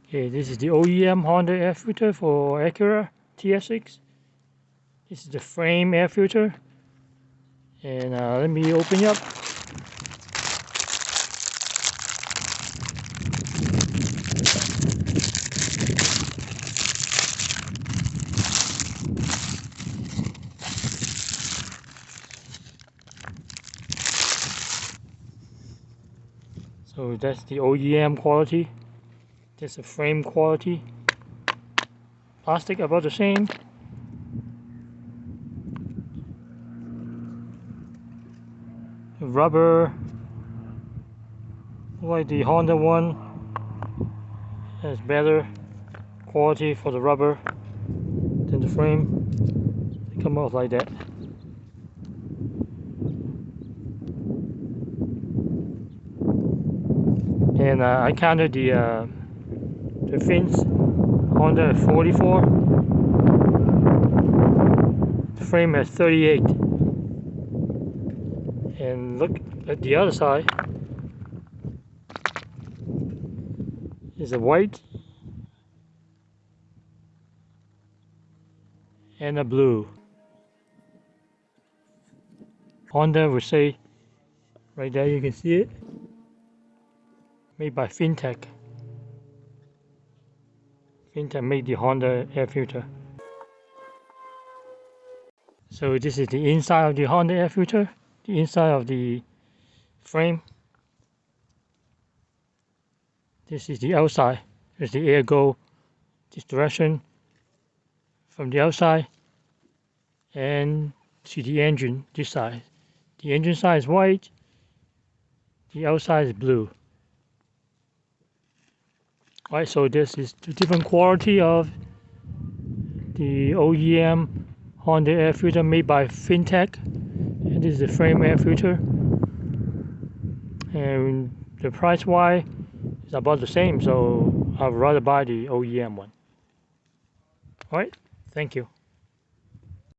Okay, this is the OEM Honda air filter for Acura TSX. This is the Fram air filter. And let me open it up. So that's the OEM quality. That's the Fram quality. Plastic about the same. The rubber, like the Honda one, has better quality for the rubber than the frame. They come out like that. And I counted the fins. Honda 44. The frame has 38. And look at the other side. Is a white and a blue. Honda would say, right there you can see it, made by Fintech. Fintech made the Honda air filter. So this is the inside of the Honda air filter, the inside of the frame. This is the outside. As the air go this direction from the outside and to the engine this side. The engine side is white, the outside is blue. Alright, so this is the different quality of the OEM Honda air filter made by Fintech. And this is the Fram air filter. And the price wise is about the same, so I'd rather buy the OEM one. Alright, thank you.